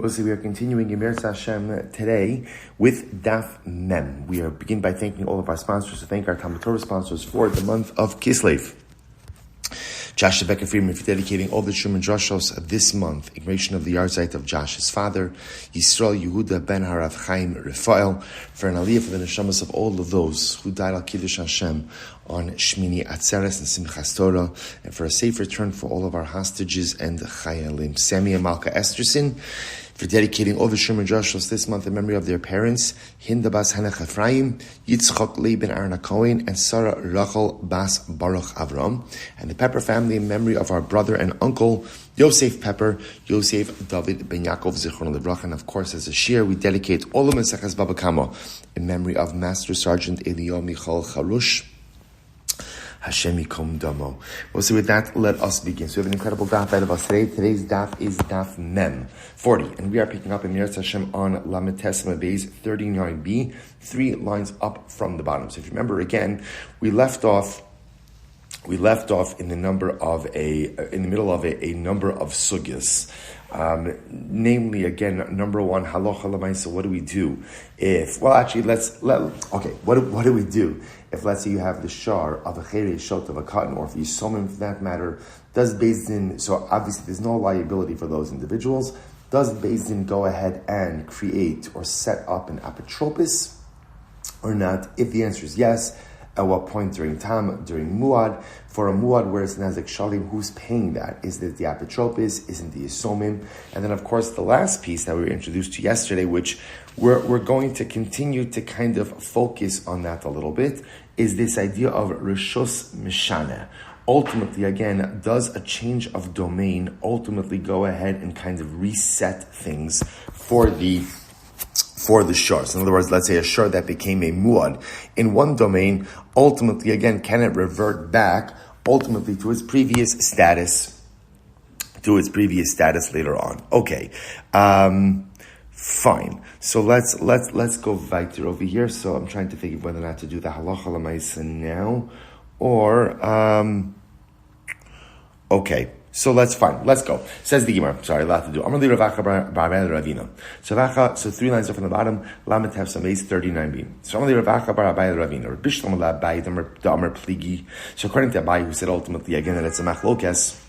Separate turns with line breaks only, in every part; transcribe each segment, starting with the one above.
We are continuing Yirtzeh Hashem today with Daf Mem. We are begin by thanking all of our sponsors, to thank our TALMUD Torah sponsors for the month of Kislev. Josh Becca Friedman for dedicating all the Shiurim and Drushos this month, in recognition of the yahrzeit of Josh's father, Yisroel Yehuda ben HaRav Chaim Rephael, for an aliyah for the Neshamas of all of those who died al Kiddush Hashem on Shmini Atzeres and Simchas Torah, and for a safe return for all of our hostages and chayalim. Sammy and Malka Esterson, for dedicating all the Shiurim and Drushos this month in memory of their parents, Hinda bas Hanach Ephraim, Yitzchok Leben Arna Cohen, and Sarah Rachel bas Baruch Avram, and the Pepper family in memory of our brother and uncle, Yosef Pepper, Yosef David ben Yaakov Zichron Levrach, and of course as a shir, we dedicate all of Maseches Bava Kamma in memory of Master Sergeant Eliyahu Harush. Hashem yikom damo. We'll see with that, let us begin. So we have an incredible daf ahead of us today. Today's daf is daf Mem 40, and we are picking up in Yirtzeh Hashem on Lamed Tesma Beis 39b, 3 lines up from the bottom. So if you remember again, we left off in the middle of a number of sugyas. Namely, again, number one, halacha l'maisa. What do we do if? Well, actually, what do we do if, let's say, you have the shar of a cherei shot of a cotton, or if you somim, for that matter, does Beis Din? So obviously, there's no liability for those individuals. Does Beis Din go ahead and create or set up an apotropis or not? If the answer is yes, at what point during muad? For a muad where it's nazik shalim, who's paying that? Is it the apotropis? Isn't the yisomim? And then, of course, the last piece that we were introduced to yesterday, which we're going to continue to kind of focus on that a little bit, is this idea of rishus mishana. Ultimately, again, does a change of domain ultimately go ahead and kind of reset things for the shar? So in other words, let's say a shar that became a muad in one domain, ultimately, again, can it revert back ultimately to its previous status later on? Okay. Fine. So let's go weiter over here. So I'm trying to figure whether or not to do the halacha l'maisa now, or okay. So let's go. Says the Gemara. Sorry, a lot to do. Amrli Ravacha bar Ravina. So 3 lines up from the bottom. Lamed Tefsam Beis 39b. So Amrli Ravacha bar Ravina. Rabbi Shmuel Silber Damar Pligi. So according to Abai, who said ultimately again that it's a machlokes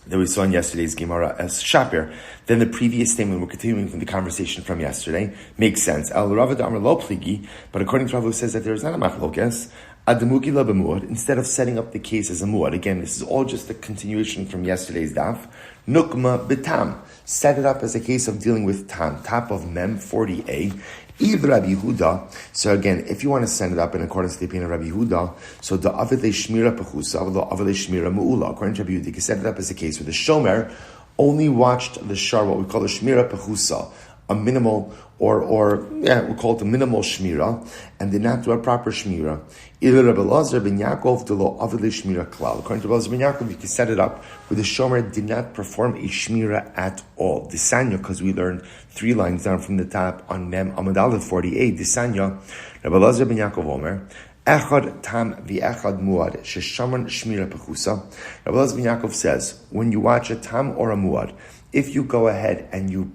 that we saw in yesterday's Gemara as Shapir, then the previous statement, we're continuing from the conversation from yesterday, makes sense. El Rava Damar Lo Pligi, but according to Rav, who says that there is not a machlokes, instead of setting up the case as a muad, again, this is all just a continuation from yesterday's daf, nukma bitam, set it up as a case of dealing with tam, top of Mem 40a, Rabbi Yehuda. So again, if you want to send it up in accordance to the opinion of Rabbi Yehuda, so the avile shmira pechusa, the avile shmira mu'ula, according to Rabbi Yehuda, you can set it up as a case where the shomer only watched the shar, what we call the shmira pechusa, a minimal, we call it a minimal shmira, and did not do a proper shmira. Either Rabbi Lazar ben Yaakov de lo avile shmira klal. According to Rabbi Lazar ben Yaakov, you can set it up where the shomer did not perform a shmira at all. Disanya, because we learned 3 lines down from the top on Mem Amud Aleph 48. Disanya, Rabbi Lazar ben Yaakov Omer, Echad tam v'echad muad sheshaman shmira pechusa. Rabbi Lazar ben Yaakov says, when you watch a tam or a muad, if you go ahead and you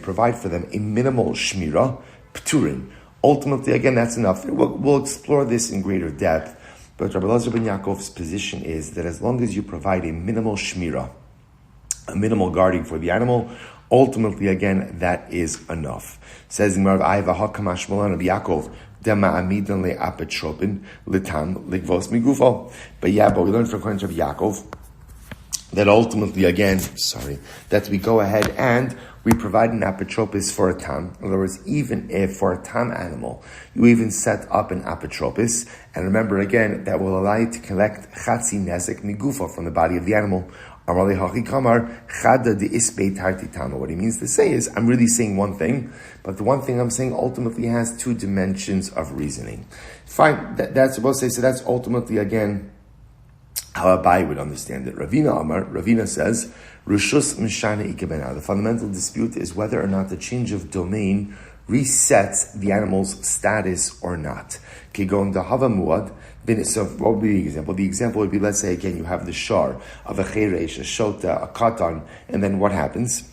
provide for them a minimal shmira, pturin, ultimately, again, that's enough. We'll explore this in greater depth, but Rabbi Elazar ben Yaakov's position is that as long as you provide a minimal shmira, a minimal guarding for the animal, ultimately, again, that is enough. Says in Marav Aiva Hakamash Malan of Yaakov, Dema'amidan le apetropin litam ligvos migufo. But we learned from according to Yaakov that ultimately, again, that we go ahead and we provide an apotropis for a tam. In other words, even if for a tam animal, you even set up an apotropis, and remember again, that will allow you to collect chatzi nezek migufa from the body of the animal. What he means to say is, I'm really saying one thing, but the one thing I'm saying ultimately has 2 dimensions of reasoning. Fine, that's supposed to say, so that's ultimately, again, how Abai would understand it. Ravina says, Rishus Mishana Ikebena. The fundamental dispute is whether or not the change of domain resets the animal's status or not. Kigon Dahava Muad. So what would be the example? The example would be, let's say again, you have the shar of a cheresh, a shota, a katan, and then what happens?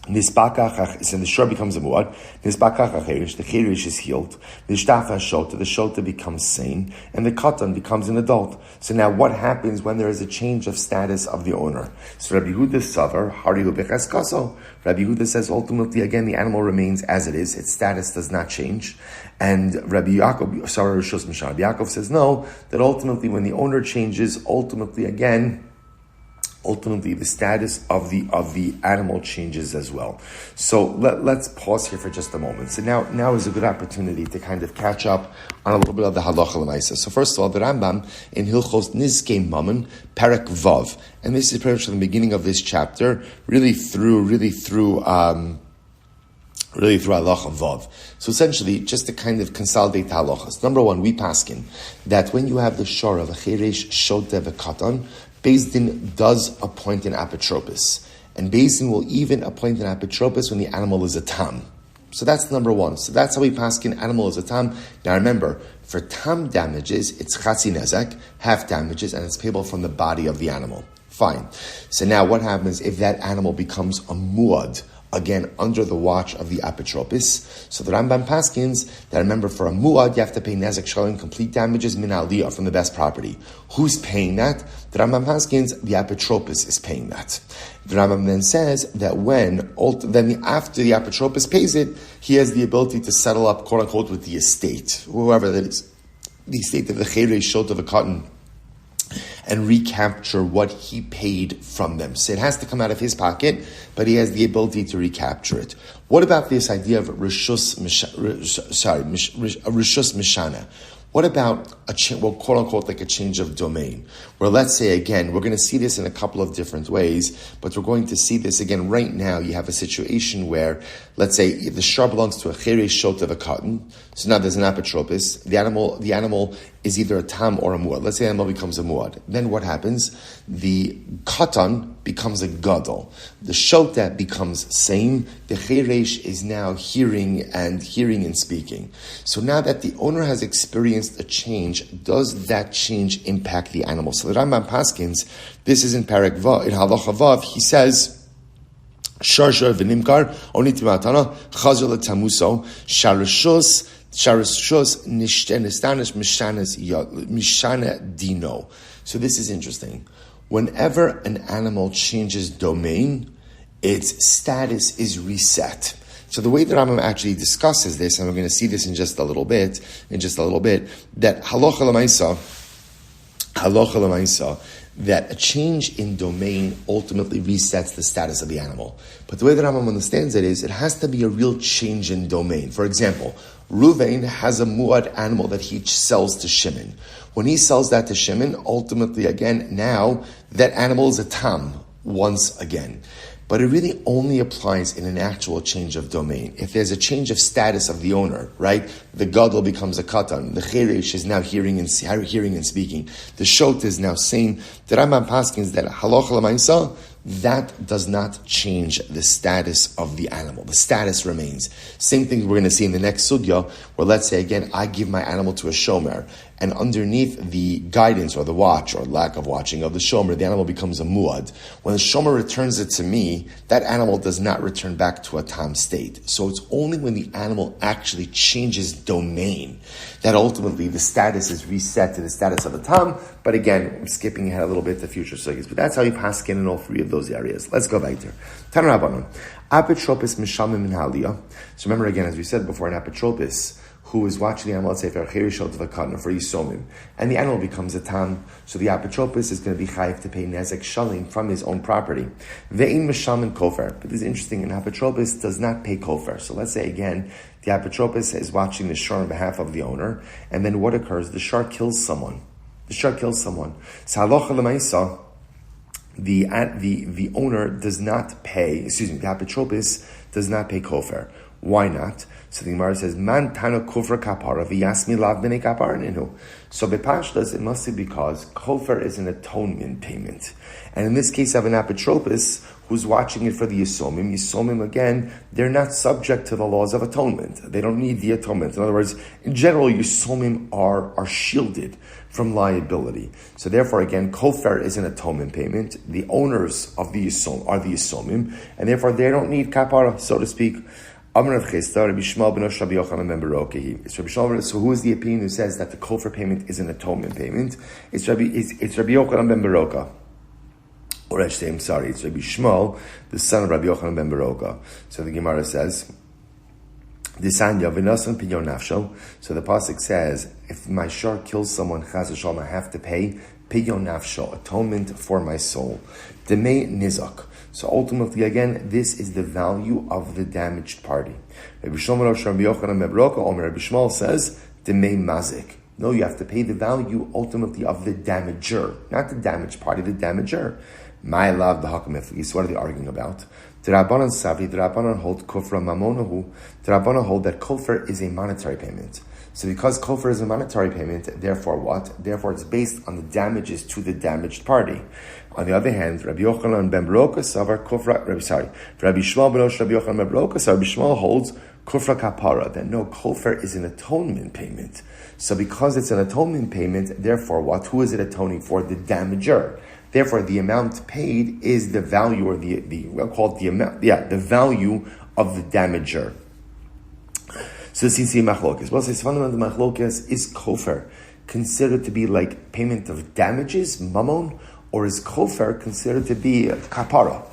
Nisbakach, and the shor becomes a muad. Nisbakach acherish, the cherish is healed. Nishtafa shota, the shota becomes sane, and the katan becomes an adult. So now, what happens when there is a change of status of the owner? So Rabbi Yehuda savar harihu bechaskaso. Rabbi Yehuda says ultimately, again, the animal remains as it is; its status does not change. And Rabbi Yaakov says no, that ultimately, when the owner changes, ultimately the status of the animal changes as well. So let's pause here for just a moment. So now is a good opportunity to kind of catch up on a little bit of the halacha l'maisa. So first of all, the Rambam in Hilchos Nizkei Mammon, Perek Vav, and this is pretty much from the beginning of this chapter, really through halacha vav. So essentially, just to kind of consolidate the halachas. Number one, we paskin that when you have the shor of a cheresh, shotev, a katan, Beis Din does appoint an apotropos. And Beis Din will even appoint an apotropos when the animal is a tam. So that's number one. So that's how we paskin animal is a tam. Now remember, for tam damages, it's chatzi nezek, half damages, and it's payable from the body of the animal. Fine. So now what happens if that animal becomes a muad, again, under the watch of the apotropos? So the Rambam paskins that, remember, for a muad, you have to pay nezek shalim, complete damages, min aliyah, from the best property. Who's paying that? The Rambam paskins, the apotropos is paying that. The Rambam then says that after the apotropos pays it, he has the ability to settle up, quote unquote, with the estate, whoever that is, the estate of the cheresh, shot of a cotton, and recapture what he paid from them. So it has to come out of his pocket, but he has the ability to recapture it. What about this idea of rishus mishana? What about quote unquote, like a change of domain? Where let's say, again, we're going to see this in a couple of different ways, but we're going to see this again right now. You have a situation where, let's say, if the shor belongs to a cheresh shot of a cotton, so now there's an apotropos. The animal is either a tam or a muad. Let's say the animal becomes a muad. Then what happens? The katan becomes a gadol. The shota becomes same. The cheresh is now hearing and speaking. So now that the owner has experienced a change, does that change impact the animal? So the Rambam paskins, this is in Perek Vav, in Halacha Vav, he says, Shar v'nimkar, oni timatana, chazor l'tamuso, sharishos nishtanish mishana dino. So this is interesting. Whenever an animal changes domain, its status is reset. So the way that Rambam actually discusses this, and we're going to see this in just a little bit, that halacha l'maisa, that a change in domain ultimately resets the status of the animal. But the way that Rambam understands it is, it has to be a real change in domain. For example, Ruvain has a muad animal that he sells to Shimon. When he sells that to Shimon, ultimately, again, now that animal is a tam once again. But it really only applies in an actual change of domain. If there's a change of status of the owner, right? The gadol becomes a katan. The cheresh is now hearing and speaking. The shot is now saying. The Rambam paskins that halacha l'maisa, that does not change the status of the animal. The status remains. Same thing we're going to see in the next sugya, where let's say again, I give my animal to a shomer, and underneath the guidance or the watch or lack of watching of the shomer, the animal becomes a muad. When the shomer returns it to me, that animal does not return back to a tam state. So it's only when the animal actually changes domain that ultimately the status is reset to the status of a tam. But again, I'm skipping ahead a little bit to future sugyas. But that's how you pass in all three of those areas. Let's go back there. Tan Rabbanon. Apotropos mishamim min aliyah. So remember again, as we said before, an apotropos who is watching the animal, let's say for a cheresh shel tvakatan, for yisomim, and the animal becomes a tam, so the apotropos is going to be chayiv to pay nezek shalim from his own property. Ve'in mishamin kofer. But this is interesting, an apotropos does not pay kofer. So let's say again, the apotropos is watching the shor on behalf of the owner, and then what occurs? The shor kills someone. So halacha l'maisa, the owner does not pay, the apotropos does not pay kofer. Why not? So the Gemara says, Man tano kufra kapara v'yasmi lav b'nei kapara ninu. So bepashtas, it must be because kofar is an atonement payment. And in this case, I have an apotropos who's watching it for the Yisomim. Yisomim, again, they're not subject to the laws of atonement. They don't need the atonement. In other words, in general, Yisomim are shielded from liability. So therefore, again, kofar is an atonement payment. The owners of the Yisom are the Yisomim, and therefore they don't need kapara, so to speak. So who is the opinion who says that the kofar payment is an atonement payment? It's Rabbi Yochanan ben Baroka. Or I should say, it's Rabbi Shmuel, the son of Rabbi Yochanan ben Baroka. So the Gemara says, so the pasuk says, if my shar kills someone, chas v'shalom, I have to pay pidyon nafsho, atonement for my soul. Demei nizak. So ultimately, again, this is the value of the damaged party. Rabbi Shmuel says, demei mazik. No, you have to pay the value ultimately of the damager, not the damaged party, the damager. My love, the hakamiflis. What are they arguing about? The Rabbanan Savri, the Rabbanan hold kofra mamonahu. The Rabbanan hold that kofar is a monetary payment. So because kofar is a monetary payment, therefore what? Therefore it's based on the damages to the damaged party. On the other hand, Rabbi Yochanan ben Baroka savar kofra. Rabbi Shmuel ben Rabbi Yochanan ben Baroka, so Rabbi Shmuel holds kofra kapara, that no, kofar is an atonement payment. So because it's an atonement payment, therefore what? Who is it atoning for? The damager. Therefore, the amount paid is the value, or we'll call it the amount, the value of the damager. So this is the machlokes. Well, this fundamental machlokes, is kofar considered to be like payment of damages, mammon, or is kofar considered to be kapara?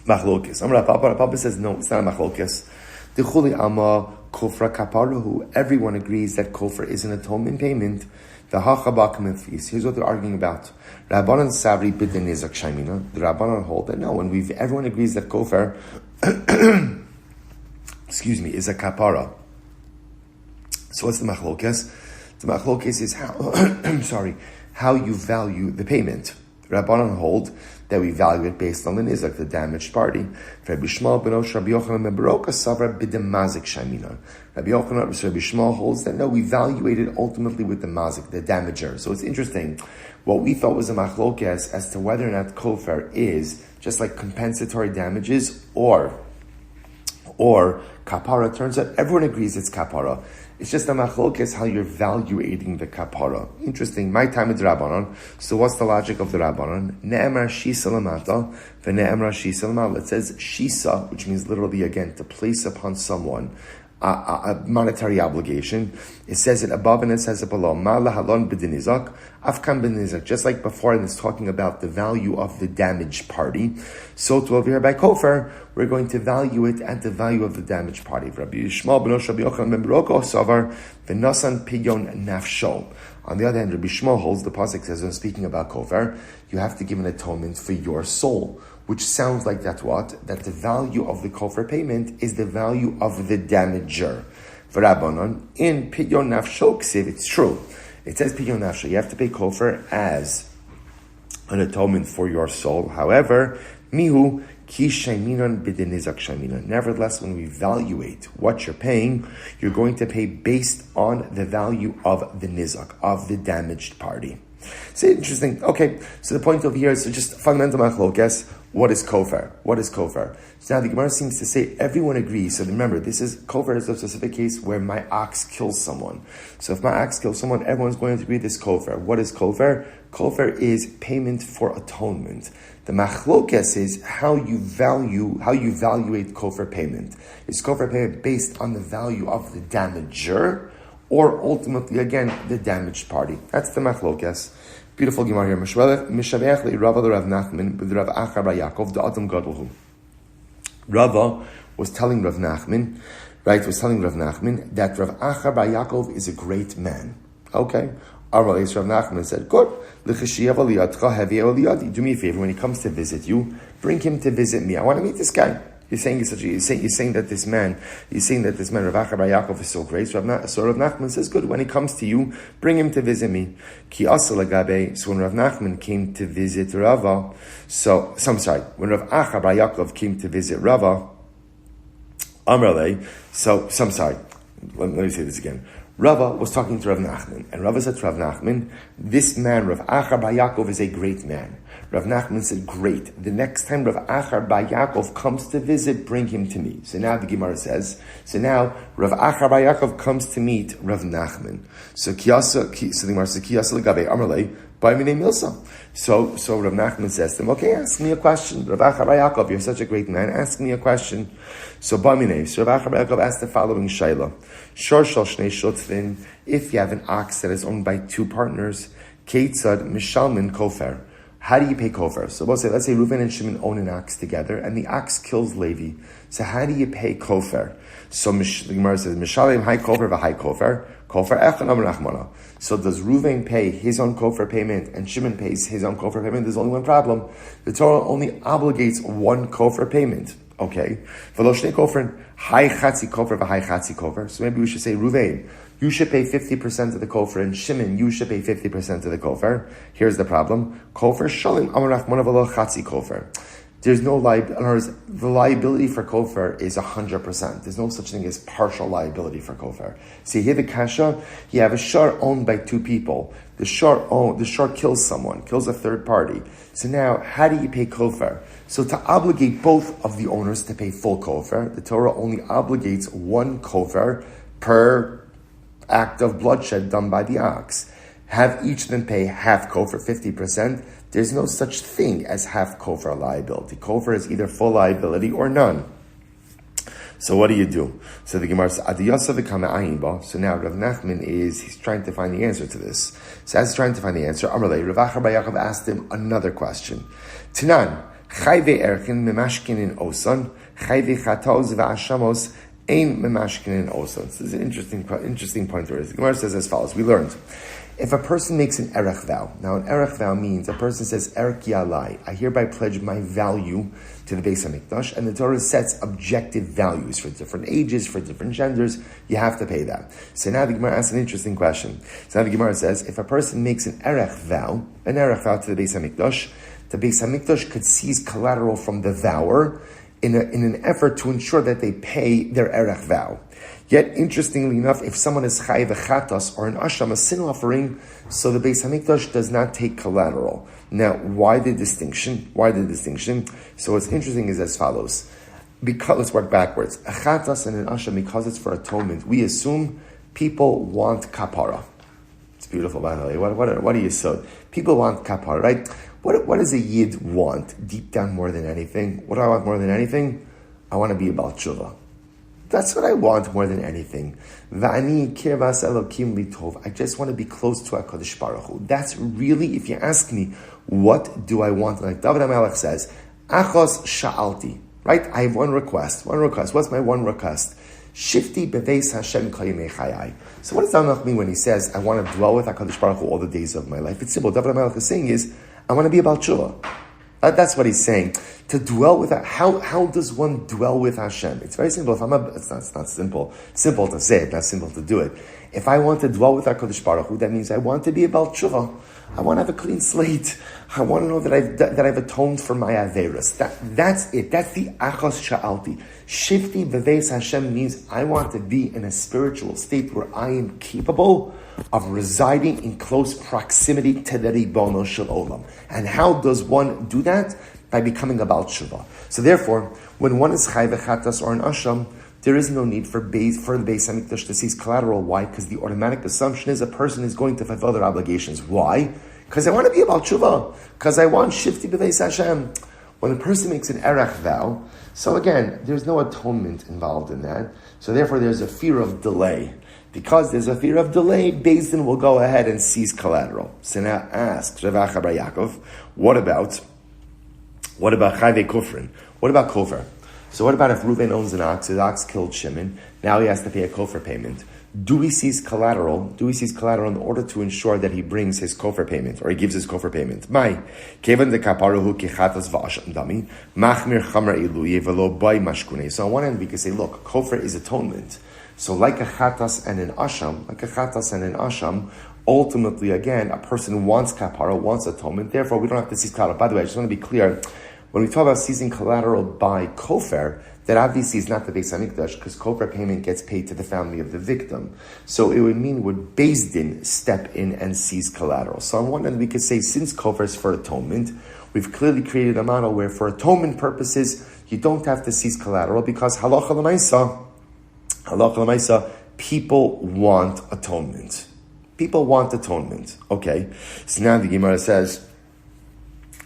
Machlokes. Papa says no, it's not a machlokes. The chuli ama kofra kaparahu. Everyone agrees that kofar is an atonement payment. The here's what they're arguing about. Rabbanan Sabri bidin nizak shaymina. The Rabbanan hold that no, and everyone agrees that kofar, is a kapara. So what's the machlokes? The machlokes is how you value the payment. Rabbanan hold that we value it based on the nizak, the damaged party. Rabbi Shmuel ben Rabbi Yochanan ben Baroka savra bidin mazik shaymina. Rabbi Shmuel holds that no, we evaluate it ultimately with the mazik, the damager. So it's interesting. What we thought was a machlokes as to whether or not kofar is just like compensatory damages or kapara. Turns out everyone agrees it's kapara. It's just a machlokes how you're evaluating the kapara. Interesting. My time is Rabbanon. So what's the logic of the Rabbanon? Ne'emar shisa lamata v'ne'emar shisa lamata. It says shisa, which means literally again to place upon someone a monetary obligation. It says it above and it says it below. Ma'la halon b'dinizak, afkan b'dinizak. Just like before, and it's talking about the value of the damaged party. So to over here by kofar, we're going to value it at the value of the damaged party. Rabbi Shmuel ben Rabbi Yochanan ben Baroka savar v'nasan pidyon nafsho. On the other hand, Rabbi Shmuel holds, the pasuk says, when speaking about kofar, you have to give an atonement for your soul. Which sounds like that what? That the value of the kofar payment is the value of the damager. For Rabbanon, in pidyon nafsho ksiv, it's true. It says pidyon nafsho, you have to pay kofar as an atonement for your soul. However, mihu ki shayminon b'dinizak shayminon. Nevertheless, when we evaluate what you're paying, you're going to pay based on the value of the nizak, of the damaged party. So interesting. Okay, so the point over here is just fundamental machlokes. What is kofar? What is kofar? So now the Gemara seems to say everyone agrees. So remember, this is kofar is a specific case where my ox kills someone. So if my ox kills someone, everyone's going to agree this kofar. What is kofar? Kofar is payment for atonement. The machlokes is how you evaluate kofar payment. Is kofar payment based on the value of the damager, or ultimately again the damaged party? That's the machlokes. Beautiful Gemara here. Mishabeach li Rava the Rav Nachman with Rav Acha bar Yaakov the Adam Gadolhu. Rava was telling Rav Nachman, that Rav Acha bar Yaakov is a great man. Okay. Rav Nachman said, good. Do me a favor, when he comes to visit you, bring him to visit me. I want to meet this guy. You're saying that this man, Rav Acha bar Yaakov is so great. So Rav Nachman says, good, when he comes to you, bring him to visit me. Ki asa lagabe. So when Rav Nachman came to visit Rava, when Rav Acha bar Yaakov came to visit Rava, Amrale, I'm sorry, let me say this again. Rava was talking to Rav Nachman, and Rava said to Rav Nachman, this man, Rav Achar Bar Yaakov, is a great man. Rav Nachman said, great. The next time Rav Achar Bar Yaakov comes to visit, bring him to me. So now the Gemara says, now Rav Achar Bar Yaakov comes to meet Rav Nachman. So the Gemara says, Kiyasa Legabe Amrle, by my name Milsa. So Rav Nachman says to him, okay, ask me a question. Rav Achar Bar Yaakov, you're such a great man, ask me a question. So Rav Achar Bar Yaakov asked the following shayla. Shor shal shnei shutfin, if you have an ox that is owned by two partners, Keitzad mishalmin kofer. How do you pay kofer? So let's say Reuven and Shimon own an ox together, and the ox kills Levi. So how do you pay kofer? So the Gemara says, mishalim high kofer v'high kofer, kofer echan amar nachmana. So does Reuven pay his own kofer payment, and Shimon pays his own kofer payment? There's only one problem. The Torah only obligates one kofer payment. Okay. V'lo shnei kofer, high chatzi kofer v'high chatzi kofer. So maybe we should say, Reuven, you should pay 50% of the kofer, and Shimon, you should pay 50% of the kofer. Here's the problem. Kofer shalim amarach monavalo chatzi kofer. There's no liability. The liability for kofer is 100%. There's no such thing as partial liability for kofer. See here the kasha, you have a shor owned by two people. The shor kills someone, kills a third party. So now, how do you pay kofer? So to obligate both of the owners to pay full kofer, the Torah only obligates one kofer per act of bloodshed done by the ox. Have each of them pay half kofer, 50%. There's no such thing as half kofer liability. Kofer is either full liability or none. So what do you do? So the Gemara says, so now Rav Nachman he's trying to find the answer to this. So as he's trying to find the answer, Amrle, Rav Achar Bar Yaakov asked him another question. Tanan, chayve erkin memashkin in osan, chayve chatoz v'ashamos ein memashkin in osan. This is an interesting point there is. The Gemara says as follows. We learned, if a person makes an erech vow, now an erech vow means a person says, erech yalai, I hereby pledge my value to the Beis HaMikdash, and the Torah sets objective values for different ages, for different genders, you have to pay that. So now the Gemara asks an interesting question. So now the Gemara says, if a person makes an erech vow to the Beis HaMikdash, the Beis HaMikdash could seize collateral from the vower in an effort to ensure that they pay their erech vow. Yet, interestingly enough, if someone is chayiv chatas or an asham, a sin offering, so the Beis HaMikdash does not take collateral. Now, why the distinction? So what's interesting is as follows. Let's work backwards. A chatas and an asham, because it's for atonement, we assume people want kapara. It's beautiful, by the way. What do you say? People want kapara, right? What does a yid want deep down more than anything? What do I want more than anything? I want to be a Baal Tshuva. That's what I want more than anything. I just want to be close to HaKadosh Baruch Hu. That's really, if you ask me, what do I want? Like David HaMelech says, Achos sha'alti. Right? I have one request. What's my one request? Shifti beveis Hashem kol yemei chayai. So what does David HaMelech mean when he says, I want to dwell with HaKadosh Baruch Hu all the days of my life? It's simple. David HaMelech is saying I want to be a Baal Tshuva. That's what he's saying. To dwell with how does one dwell with Hashem? It's very simple. It's not simple. Simple to say it, not simple to do it. If I want to dwell with HaKadosh Baruch Hu, that means I want to be a Baal Tshuva. I want to have a clean slate. I want to know that I've atoned for my averos. That's it. That's the achos sha'alti. Shifti beveis Hashem means I want to be in a spiritual state where I am capable of residing in close proximity to the Ribono Shel Olam. And how does one do that? By becoming a Baal Tshuva. So therefore, when one is chayv chatas or an asham, there is no need for the Beis HaMikdash to seize collateral. Why? Because the automatic assumption is a person is going to fulfill their obligations. Why? Because I want to be a Baal Tshuva. Because I want shifti b'veis Hashem. When a person makes an erech vow, so again, there's no atonement involved in that. So therefore, there's a fear of delay. Because there's a fear of delay, Beis Din will go ahead and seize collateral. So now ask Rav Achar Bar Yaakov, what about chayve kufrin? What about kofer? So what about if Reuven owns an ox, his ox killed Shimon, now he has to pay a kofer payment. Do we seize collateral in order to ensure that he brings his kofer payment, or he gives his kofer payment? Mai, kevan de kaparuhu kichatas va'asham dami, machmir chamra iluye velo bay mashkune. So on one end we can say, look, kofer is atonement. So like a chatas and an asham, ultimately again, a person wants kapara, wants atonement, therefore we don't have to seize collateral. By the way, I just want to be clear, When we talk about seizing collateral by kofer, that obviously is not the Beis HaMikdash, because kofer payment gets paid to the family of the victim. So it would mean would Beis Din step in and seize collateral. So on one hand, we could say, since kofer is for atonement, we've clearly created a model where for atonement purposes, you don't have to seize collateral, because halacha l'maisa, people want atonement. People want atonement. Okay. So now the Gemara says,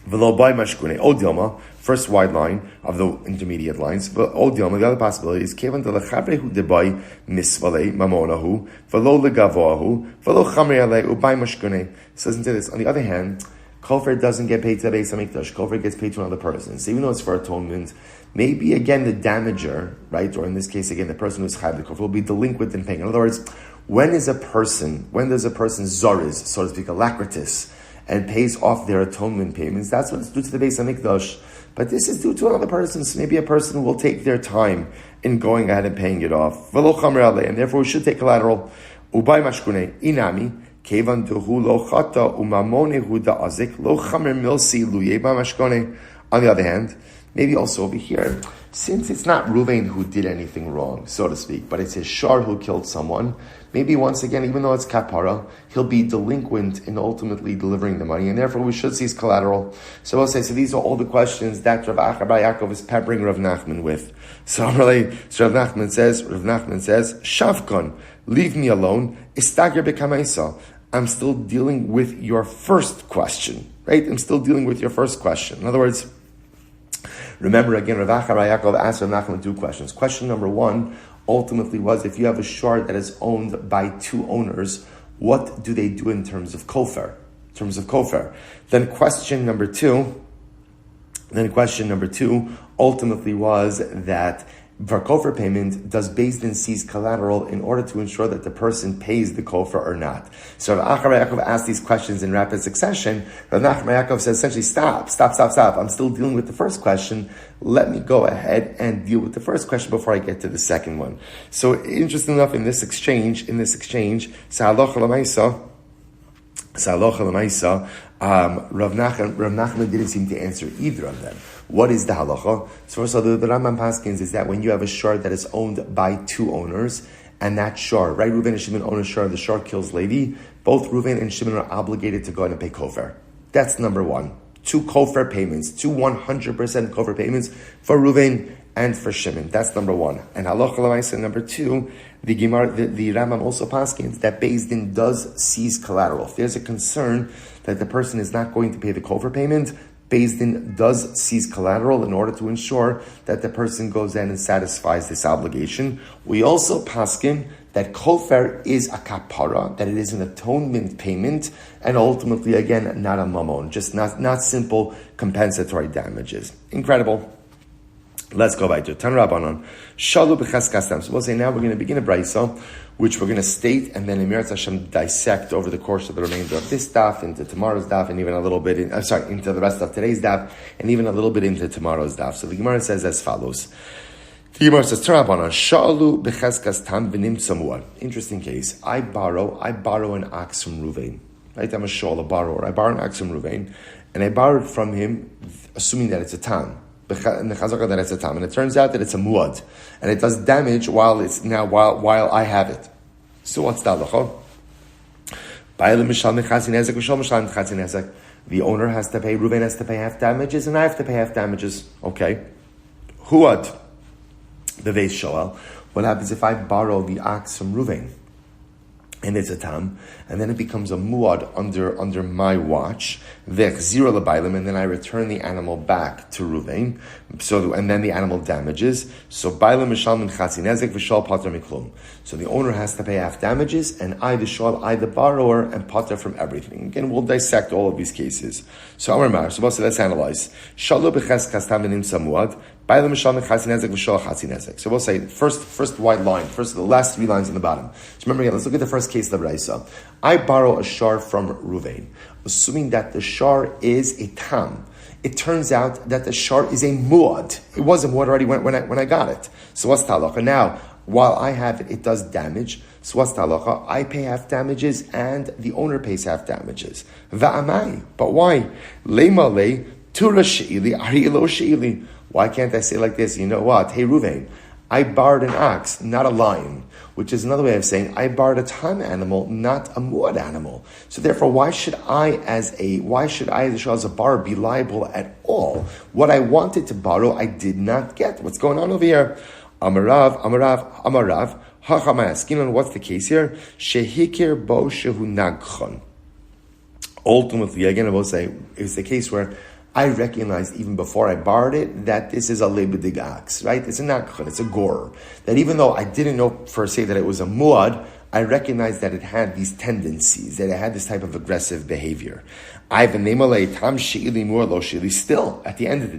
V'lo bai mashkune, O Dilma, first wide line of the intermediate lines. O Dilma, the other possibility is, Kevan de lechavrehu debai misvale mamonahu, v'lo legavoahu, v'lo chamri alei, ubai mashkune. So listen to this. On the other hand, kofer doesn't get paid to the Beis HaMikdash. Kofer gets paid to another person. So even though it's for atonement, maybe again the damager, right, or in this case again the person who's chayav the kofer will be delinquent in paying. In other words, when does a person zoriz, so to speak, alacritus, and pays off their atonement payments, that's when it's due to the Beis HaMikdash. But this is due to another person, so maybe a person will take their time in going ahead and paying it off. And therefore we should take collateral. Ubay mashkune inami kevan duhu lo chata umamone huda azik lo chamer milsi luye ba mashkone. On the other hand, maybe also over here, since it's not Ruvain who did anything wrong, so to speak, but it's his shar who killed someone, maybe once again, even though it's kapara, he'll be delinquent in ultimately delivering the money, and therefore we should seize collateral. So we'll say, so these are all the questions that Rav Yaakov is peppering Rav Nachman with. So Rav Nachman says, Shavkon, leave me alone, istagir b'kamaisa. I'm still dealing with your first question, right? I'm still dealing with your first question. In other words, remember again, Rav Yaakov asked Rav Nachman two questions. Question number one ultimately was, if you have a shard that is owned by two owners, what do they do in terms of kofer? Then question number two ultimately was that for kofer payment, does Beis Din seize collateral in order to ensure that the person pays the kofer or not? So Rav Yaakov asked these questions in rapid succession. Rav Yaakov says essentially, stop. I'm still dealing with the first question. Let me go ahead and deal with the first question before I get to the second one. So interesting enough, in this exchange, Sa'alocha l'maisa, Rav Nachman didn't seem to answer either of them. What is the halacha? So first of all, the Rambam Paskins is that when you have a shar that is owned by two owners, and that shar, right, Reuven and Shimon own a shar, the shar kills Levi, both Reuven and Shimon are obligated to go ahead and pay kofer. That's number one. Two kofer payments, two 100% kofer payments for Reuven and for Shimon. That's number one. And halacha l'maisa number two, the Rambam also paskins that Beis Din does seize collateral. If there's a concern that the person is not going to pay the kofer payment, Beis Din does seize collateral in order to ensure that the person goes in and satisfies this obligation. We also paskin that kofer is a kapara, that it is an atonement payment, and ultimately, again, not a mamon, just not simple compensatory damages. Incredible. Let's go back to Tan Rabbanon. Shalu b'chaskastam. So we'll say now we're going to begin a brayso, which we're going to state and then Emir Hashem dissect over the course of the remainder of this daf into tomorrow's daf and even a little bit into the rest of today's daf and even a little bit into tomorrow's daf. So the Gemara says as follows. The Gemara says, Shalu b'chaskastam v'nim samuad. Interesting case. I borrow an ox from Ruvain. Right? I'm a borrower. I borrow an ox from Ruvain and I borrowed from him assuming that it's a tam. And the chazaka that it's a tam, and it turns out that it's a muad, and it does damage while I have it. So what's the halacha? The owner has to pay, Reuven has to pay half damages, and I have to pay half damages. Okay, huad the veis shoel. What happens if I borrow the ox from Reuven, and it's a tam, and then it becomes a muad under my watch, zero lebailim, and then I return the animal back to Reuven. And then the animal damages. So bailim mishalmin chatzinezek v'shal pater miklum. So the owner has to pay half damages, and I the borrower, and pater from everything. Again, we'll dissect all of these cases. So Amar Mar. So let's analyze. Shalu b'ches kastam v'nim samuad. So we'll say first wide line, the last three lines on the bottom. So remember again, let's look at the first case of the Raisa. I borrow a shar from Reuven, assuming that the shar is a tam. It turns out that the shar is a muad. It was a muad already when I got it. So what's talacha? Now, while I have it, it does damage. So what's talacha? I pay half damages and the owner pays half damages. Va'amai. But why? Leima le. TORAH she'ili, ari lo she'ili. Why can't I say like this? You know what? Hey, Ruvain, I borrowed an ox, not a lion, which is another way of saying I borrowed a tam animal, not a muad animal. So therefore, why should I as a borrower be liable at all? What I wanted to borrow, I did not get. What's going on over here? Amarav, Hachamas. What's the case here? Shehikir bo shehu nagchon. Ultimately, again, I will say, it's the case where I recognized even before I borrowed it that this is a lebedig ox, right? It's a nagchon, it's a gore. That even though I didn't know per se that it was a muad, I recognized that it had these tendencies, that it had this type of aggressive behavior. Still, at the end of the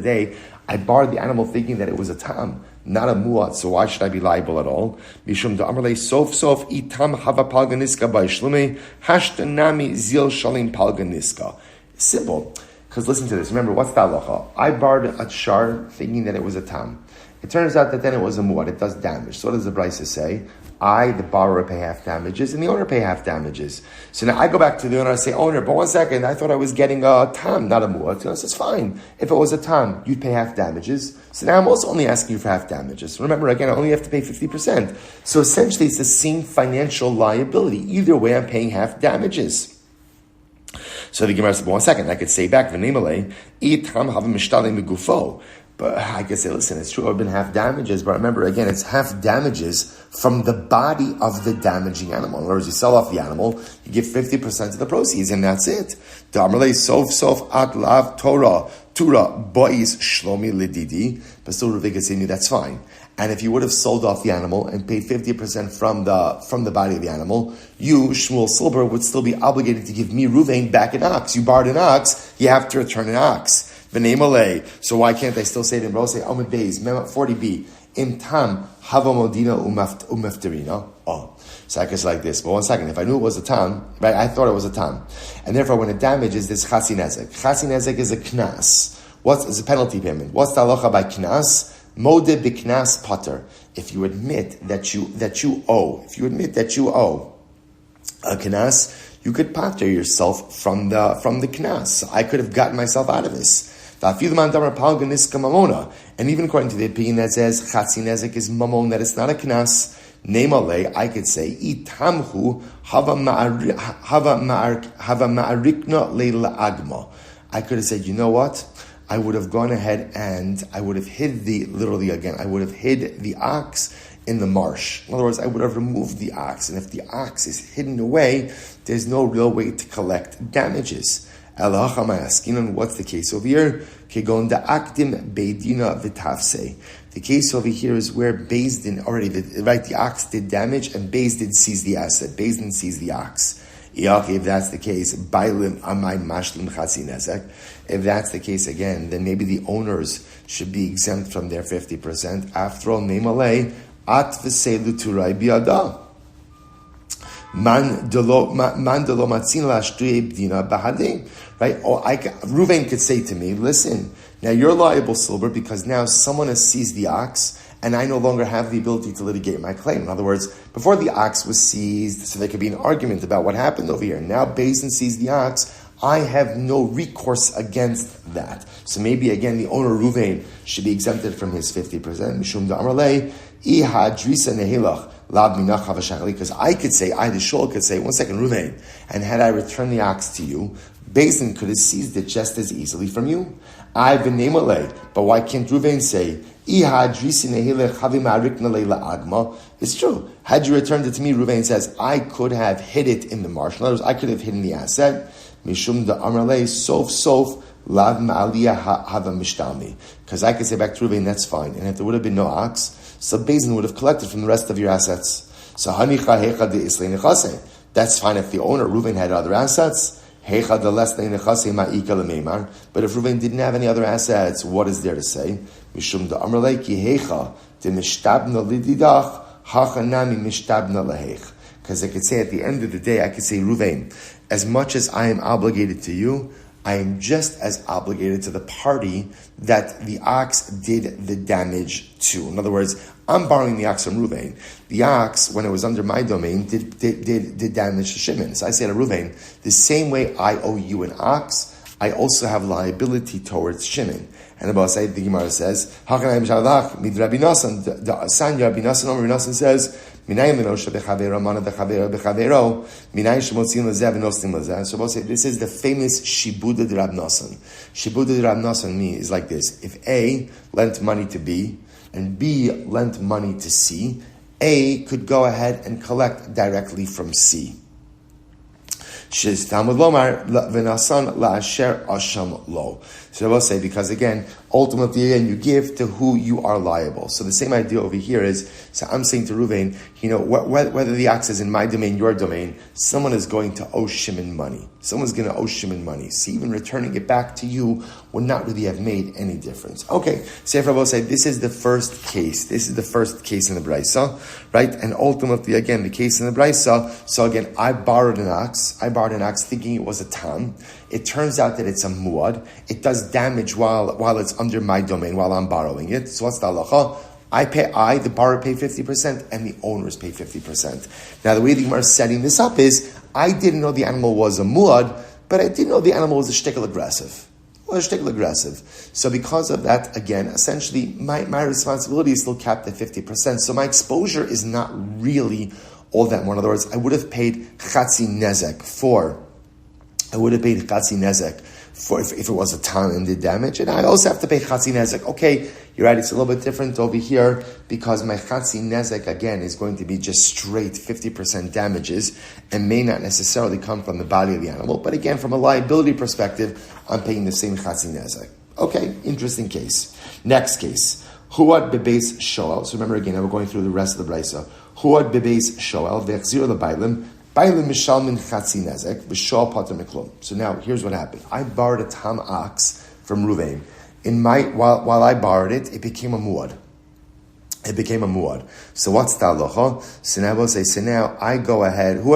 day, I borrowed the animal thinking that it was a tam, not a muad, so why should I be liable at all? Mishum da'amrle sof itam hava palganiska ba'ishlume hashtanami zil shalim palganiska. Simple. Because listen to this. Remember, what's the halacha? I borrowed a shar thinking that it was a tam. It turns out that then it was a muad. It does damage. So what does the brisa say? I, the borrower, pay half damages, and the owner pay half damages. So now I go back to the owner and I say, owner, but 1 second, I thought I was getting a tam, not a muad. The owner says, fine. If it was a tam, you'd pay half damages. So now I'm also only asking you for half damages. Remember, again, I only have to pay 50%. So essentially, it's the same financial liability. Either way, I'm paying half damages. So the Gemara said, but 1 second, I could say back, but I could say, listen, it's true, I've been half damages, but remember, again, it's half damages from the body of the damaging animal. In other words, you sell off the animal, you give 50% of the proceeds, and that's it. But still, Rav could say, that's fine. And if you would have sold off the animal and paid 50% from the body of the animal, you, Shmuel Silber, would still be obligated to give me, Ruvain, back an ox. You borrowed an ox, you have to return an ox. So why can't I still say it in Rose? Amud Beis, 40b, im tam hava modina umefterina. Oh, so I guess like this. But 1 second, if I knew it was a tam, right? I thought it was a tam, and therefore when it damages, this chasi nezek. Chasi nezek is a knas. It's a penalty payment? What's the halacha by knas? Mode biknas pater. If you admit that you owe a knas, you could pater yourself from the knas. I could have gotten myself out of this. And even according to the opinion that says chatzi nezek is mamon, that it's not a knas, nemale, I could say itamhu hava ma'arikna leila agma. I could have said, you know what? I would have gone ahead and I would have hid the ox in the marsh. In other words, I would have removed the ox. And if the ox is hidden away, there's no real way to collect damages. What's the case over here? The case over here is where Beis Din already, the ox did damage and Beis Din sees the asset. Beis Din sees the ox. If that's the case, if that's the case again, then maybe the owners should be exempt from their 50%. After all, Nemalei, at v'seilu turai biada. Man delo matzin la'ashtui b'dina b'hadin. Right? Ruvain could say to me, listen, now you're liable, Silber, because now someone has seized the ox, and I no longer have the ability to litigate my claim. In other words, before the ox was seized, so there could be an argument about what happened over here. Now Beis Din seized the ox, I have no recourse against that. So maybe again the owner Ruvain should be exempted from his 50%. Mishum da'amrlei, iha drisa nehilach, lab minach havashachli, because I could say, the shul could say, 1 second, Ruvain, and had I returned the ox to you, Beis Din could have seized it just as easily from you. But why can't Ruvain say, it's true. Had you returned it to me, Ruvain says, I could have hid it in the marsh. In other words, I could have hidden the asset. Mishum da amrale sof lav aliyah hava mishtalmi. Because I could say back to Ruvain, that's fine. And if there would have been no ox, so Beis Din would have collected from the rest of your assets. So that's fine if the owner, Ruvain, had other assets. But if Ruvain didn't have any other assets, what is there to say? Because I could say at the end of the day, I could say, Ruvain, as much as I am obligated to you, I am just as obligated to the party that the ox did the damage to. In other words, I'm borrowing the ox from Ruvain. The ox, when it was under my domain, did damage to Shimon. So I say to Ruvain, the same way I owe you an ox, I also have liability towards Shimon. And the Gemara says, Rabbi Nasan says, so this is the famous Shibuda de Rab Nasan. Shibuda de Rab Nasan is like this. If A lent money to B, and B lent money to C, A could go ahead and collect directly from C. So I will say, because again, ultimately, you give to who you are liable. So the same idea over here is, so I'm saying to Ruvain, whether the ox is in my domain, your domain, someone is going to owe Shimon money. Someone's going to owe Shimon money. So even returning it back to you would not really have made any difference. Okay, Sefer will say, this is the first case. This is the first case in the Braisa, right? And ultimately, again, the case in the Braisa, so again, I borrowed an ox thinking it was a tam. It turns out that it's a muad. It does damage while it's under my domain, while I'm borrowing it. So what's the halacha? The borrower pay 50% and the owners pay 50%. Now the way the Gemara is setting this up is, I didn't know the animal was a muad, but I didn't know the animal was a shtickle aggressive. So because of that, again, essentially my responsibility is still capped at 50%. So my exposure is not really all that more. In other words, I would have paid chatzi nezek for if it was a tam and did damage, and I also have to pay chatzi nezek. Okay, you're right, it's a little bit different over here because my chatzi nezek again is going to be just straight 50% damages and may not necessarily come from the body of the animal, but again, from a liability perspective, I'm paying the same chatzi nezek. Okay, interesting case. Next case, huad bebeis shoel. So remember again, we're going through the rest of the brisa. Huad bebeis shoel v'echzir lebailim. So now, here's what happened. I borrowed a tam ox from Ruvain. While I borrowed it, it became a muad. So what's the halacha? So now we'll say, I go ahead. So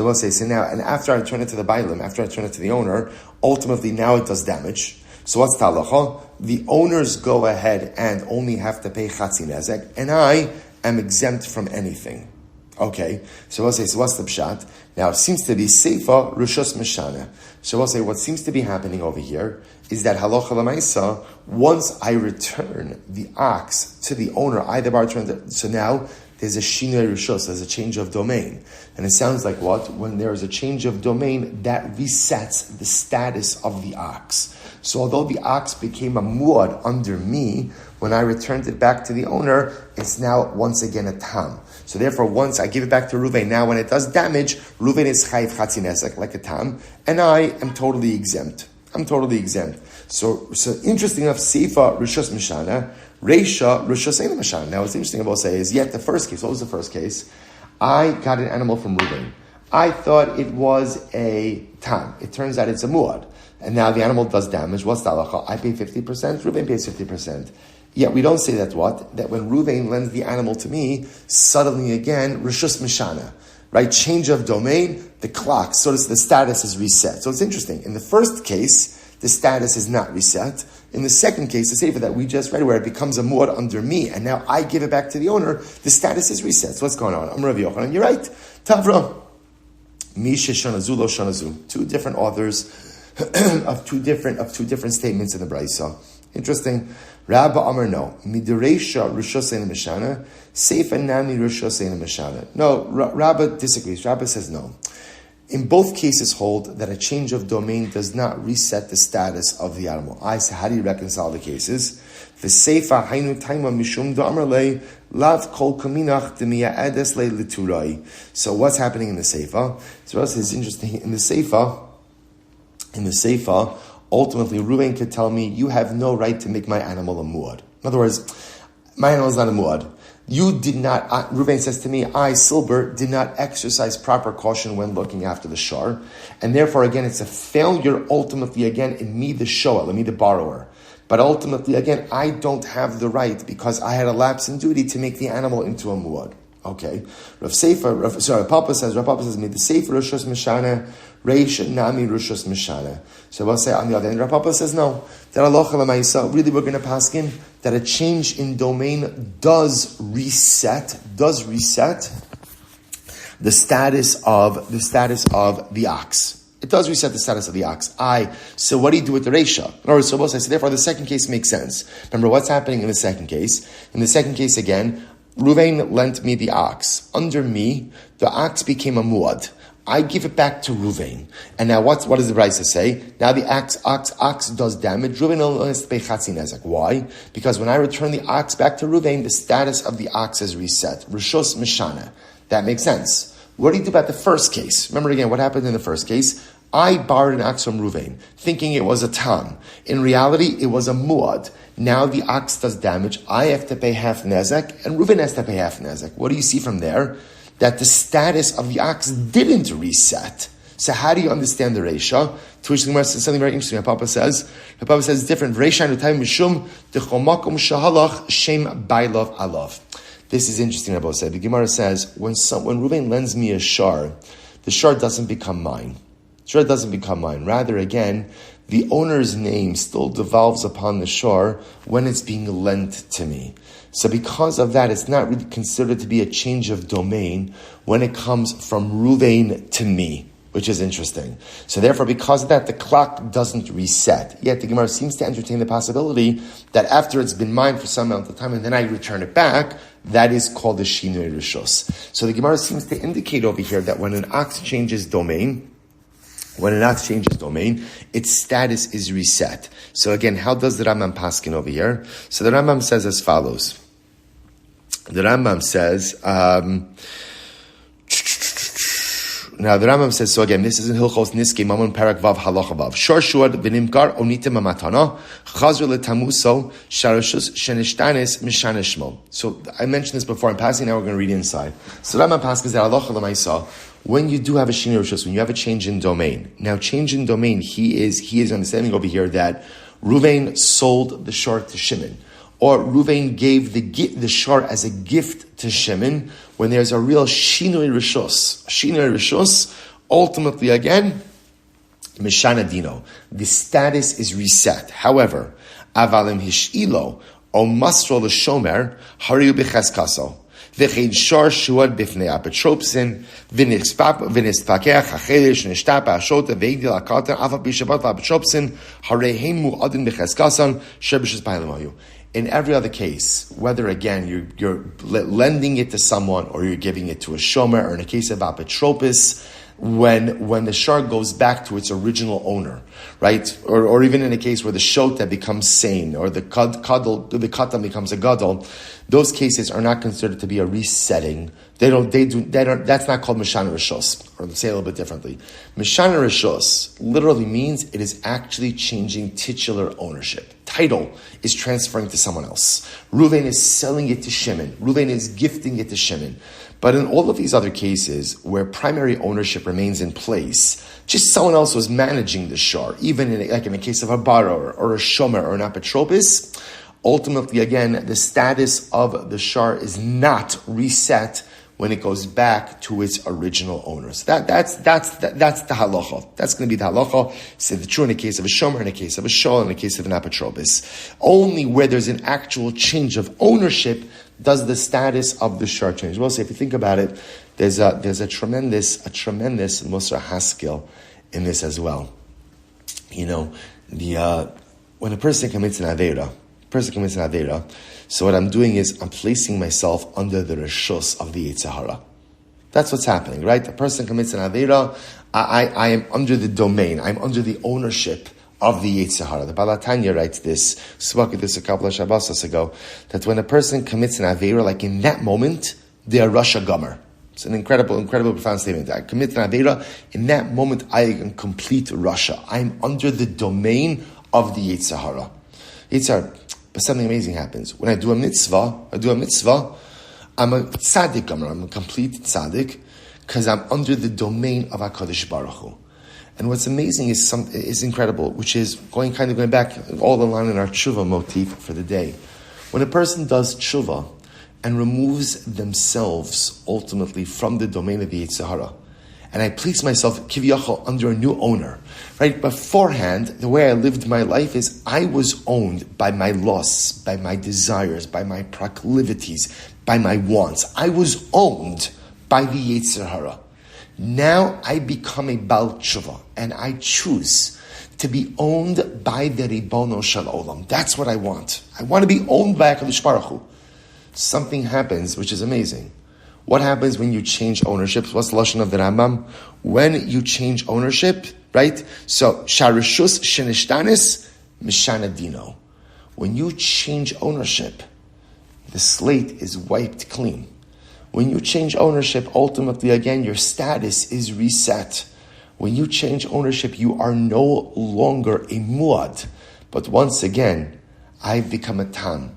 we'll say, and after I return it to the bailim, after I return it to the owner, ultimately now it does damage. So what's the halacha? The owners go ahead and only have to pay chatzi nezek, and I am exempt from anything. Okay, so we'll say, so what's the pshat? Now, it seems to be seifa rushos meshana. So we'll say, what seems to be happening over here is that halacha l'maisa, once I return the ox to the owner, so now there's a shinui rushos, there's a change of domain. And it sounds like what? When there is a change of domain, that resets the status of the ox. So although the ox became a muad under me, when I returned it back to the owner, it's now once again a tam. So therefore, once I give it back to Ruvain, now when it does damage, Ruvain is chayiv chatzi nezek, like a tam, and I am totally exempt. So interesting enough, Seifa Rishos Mishana, Reisha Rishos Ein Mishana. Now what's interesting about say is, yet the first case, what was the first case? I got an animal from Ruvain. I thought it was a tam. It turns out it's a muad. And now the animal does damage. What's the halacha? I pay 50%, Ruvain pays 50%. Yet we don't say that when Ruvain lends the animal to me, suddenly again, Rishus Mishana, right? Change of domain, the clock, so the status is reset. So it's interesting. In the first case, the status is not reset. In the second case, the sefer that we just read, where it becomes a muad under me, and now I give it back to the owner, the status is reset. So what's going on? I'm Rabbi Yochanan, you're right. Tavra. Misha Shanazu Lo Shanazu. Two different authors of two different statements in the Braisa. Interesting. Rabba Amar no. Midireisha Rishosein Mishana. Seifa Nami Rishosein Mishana. No, Rabba disagrees. Rabba says no. In both cases hold that a change of domain does not reset the status of the animal. I say, how do you reconcile the cases? The Seifa Hainu Taima Mishum Da'amarle Lav Kol Kaminach Demiya Edes Le Liturai. So what's happening in the Seifa? So it's interesting. In the Seifa, ultimately, Ruvain could tell me, you have no right to make my animal a muad. In other words, my animal is not a muad. You did not, Ruvain says to me, I, Silber, did not exercise proper caution when looking after the shar. And therefore, again, it's a failure, ultimately, again, in me, the shoel, in me, the borrower. But ultimately, again, I don't have the right, because I had a lapse in duty, to make the animal into a muad. Okay. Rav Papa says, me, the Sefer Rishos Mishana, Reish Nami Rishos Mishana. So we'll say on the other end, Rav Papa says no. That halacha l'maisa, really we're going to paskin that a change in domain does reset the status of the ox. It does reset the status of the ox. So what do you do with the Reisha? In other words, so therefore the second case makes sense. Remember what's happening in the second case? In the second case again, Ruvain lent me the ox. Under me, the ox became a muad. I give it back to Ruvain. And now what does the Brisa say? Now the ox does damage. Ruvain only has to pay chatzi nezek. Why? Because when I return the ox back to Ruvain, the status of the ox is reset. Rishus mishana. That makes sense. What do you do about the first case? Remember again, what happened in the first case? I borrowed an ox from Ruvain, thinking it was a tam. In reality, it was a muad. Now the ox does damage. I have to pay half nezek, and Ruvain has to pay half nezek. What do you see from there? That the status of the ox didn't reset. So how do you understand the Reisha? To which the Gemara says something very interesting. Papa says it's different. Reisha and Utayim Mishum Dechomakum Shahalach Shem Bailov Alav. This is interesting, Rabbi said. The Gemara says, when Ruvain lends me a shar, the shar doesn't become mine. Shar doesn't become mine. Rather, again, the owner's name still devolves upon the shar when it's being lent to me. So because of that, it's not really considered to be a change of domain when it comes from Ruvain to me, which is interesting. So therefore, because of that, the clock doesn't reset. Yet the Gemara seems to entertain the possibility that after it's been mine for some amount of time and then I return it back, that is called the Shinui Rishus. So the Gemara seems to indicate over here that when an ox changes domain, its status is reset. So again, how does the Rambam paskin over here? So the Rambam says as follows. The Rambam says, now the Rambam says, so again, this is in Hilchos Niske Mamun Parak Vav Halacha Vav. Shor Shuad V'Nimkar Onitim Amatana Chazur LeTamuso Sharushus Shenishtanis Mishanishmo. So I mentioned this before in passing, now we're going to read inside. So Rambam passes that Halacha L'Maisa, when you do have a Shinui Rishus, when you have a change in domain. Now change in domain, he is understanding over here that Ruvain sold the shor to Shimon, or Ruvain gave the shor as a gift to Shimon, when there's a real Shinui Rishus. Shinui Rishus, ultimately again, Mishana Dino. The status is reset. However, Avalim Hish'ilo, O Masro L'Shomer, Hariu B'Cheskaso. V'chein shor shuad b'fnei apetropsin, v'nispakeach ha'chelish, nishtap ha'ashota, v'egdil ha'katan, afa b'shabat v'apetropsin, harehem mu'adin b'cheskasan, sherbishus b'hailim. In every other case, whether again you're lending it to someone or you're giving it to a shomer, or in a case of apotropis, when the shar goes back to its original owner, right? Or even in a case where the shota becomes sane, or the katan becomes a gadol, those cases are not considered to be a resetting. That's not called Mishana Rishos, or let's say a little bit differently. Mishana Rishos literally means it is actually changing titular ownership. Title is transferring to someone else. Ruvain is selling it to Shimon. Ruvain is gifting it to Shimon. But in all of these other cases where primary ownership remains in place, just someone else was managing the shar, even in the case of a borrower or a shomer or an apotropis, ultimately again, the status of the shar is not reset when it goes back to its original owners. That's the halacha. That's going to be the halacha. Say the true in the case of a shomer, in the case of a shol, in the case of an apotropis. Only where there's an actual change of ownership does the status of the shar change. Well, so if you think about it, there's a tremendous Musar Haskell in this as well. You know, when a person commits an Aveira, so what I'm doing is I'm placing myself under the reshus of the Yetzer Hara. That's what's happening, right? The person commits an Aveira, I am under the domain, I'm under the ownership of the Yetzer Hara. The Baal Tanya writes this, spoke of this a couple of Shabbos ago, that when a person commits an Aveira, like in that moment, they are Rasha Gomer. It's an incredible, profound statement. I commit an Aveira, in that moment I am complete Rasha. I'm under the domain of the Yetzer Hara. But something amazing happens. When I do a mitzvah, I'm a tzaddik, I'm a complete tzaddik, because I'm under the domain of HaKadosh Baruch Hu. And what's amazing is incredible, which is going back all the line in our tshuva motif for the day. When a person does tshuva and removes themselves ultimately from the domain of the Yetzer Hara, and I place myself kiviyachol under a new owner, right? Beforehand, the way I lived my life is I was owned by my lusts, by my desires, by my proclivities, by my wants. I was owned by the Yetzer Hara. Now I become a Baal Tshuva, and I choose to be owned by the Ribono Shel Olam. That's what I want. I want to be owned by HaKadosh Baruch Hu. Something happens, which is amazing. What happens when you change ownership? What's the lashon of the Rambam? When you change ownership, right? So, Sharishus Shenishtanis Mishana Dino. When you change ownership, the slate is wiped clean. When you change ownership, ultimately, again, your status is reset. When you change ownership, you are no longer a muad. But once again, I've become a tam.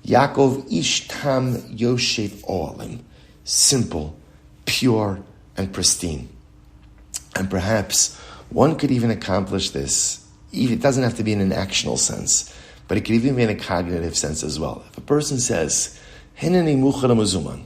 Yaakov ish tam yoshev olim. Simple, pure, and pristine. And perhaps one could even accomplish this. It doesn't have to be in an actional sense, but it could even be in a cognitive sense as well. If a person says, Hineni muchar mazuman,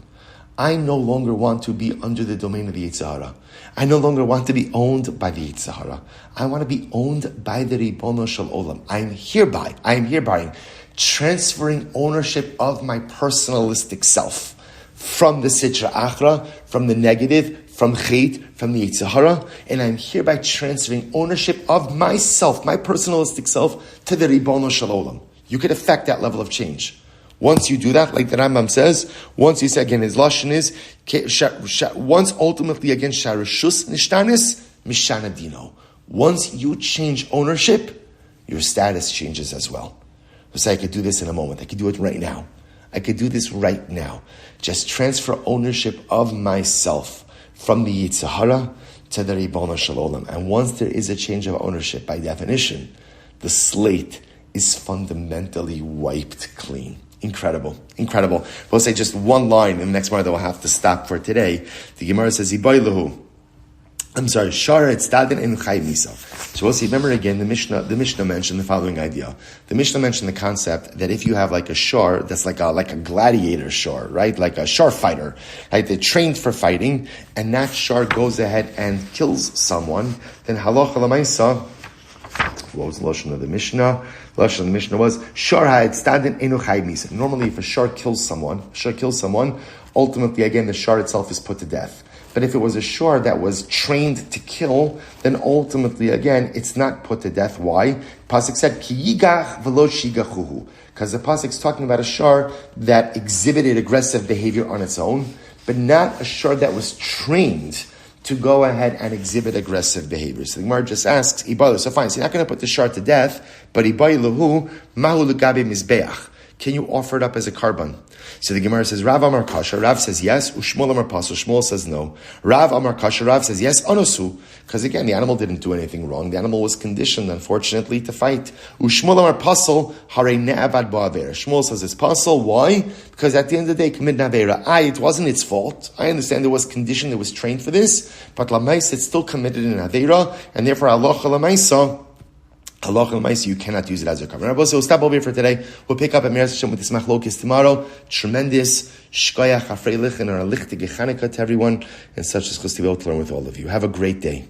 I no longer want to be under the domain of the Yetzer Hara. I no longer want to be owned by the Yetzer Hara. I want to be owned by the Ribono Shel Olam. I am hereby transferring ownership of my personalistic self from the Sitra Achra, from the negative, from Hy'd, from the Yetzer Hara, and I'm hereby transferring ownership of myself, my personalistic self, to the Ribono Shel Olam. You could affect that level of change. Once you do that, like the Rambam says, once you say again, his lashon is, once ultimately again, Sharishus Nishtanis, Mishana Dino. Once you change ownership, your status changes as well. So I could do this in a moment. I could do it right now. I could do this right now. Just transfer ownership of myself from the Yetzer Hara to the Ribono Shel Olam. And once there is a change of ownership, by definition, the slate is fundamentally wiped clean. Incredible. We'll say just one line in the next one that we'll have to stop for today. The Gemara says, Shara Etzadin in Chai Misa. So we'll see, remember again, the Mishnah mentioned the following idea. The Mishnah mentioned the concept that if you have like a shar that's like a gladiator shar, right? Like a shar fighter, right? They're trained for fighting, and that shar goes ahead and kills someone, then halacha l'maisa. What was the lashon of the Mishnah? The lashon of the Mishnah was shar ha'etzadin enu chai misa. Normally, if a shar kills someone, ultimately, again, the shar itself is put to death. But if it was a shar that was trained to kill, then ultimately, again, it's not put to death. Why? Pasuk said ki yigach v'lo shigachuhu, because the pasuk is talking about a shar that exhibited aggressive behavior on its own, but not a shar that was trained to go ahead and exhibit aggressive behavior. So the Gemara just asks, Ibalu, so fine, so you're not going to put the shar to death, but Ibalu, mahu l'gabe mizbeach. Can you offer it up as a carbon? So the Gemara says, Rav Amar Kasha, Rav says yes, Ushmuel Amar Pasul, Shmuel says no. Rav Amar Kasha, Rav says yes, Onosu, because again, the animal didn't do anything wrong. The animal was conditioned, unfortunately, to fight. Ushmuel Amar Pasul, Hare Ne'avad Ba'avera. Shmuel says it's Pasul. Why? Because at the end of the day, commit Navera. It wasn't its fault. I understand it was conditioned, it was trained for this, but Lamais, it's still committed in Avera, and therefore Allah Lamaisa, you cannot use it as a carbon. So we'll stop over here for today. We'll pick up at Meretz Hashem with this machlokes tomorrow. Tremendous shkoyach afreilich and our lichtige Chanukah to everyone, and such as to be able to learn with all of you. Have a great day.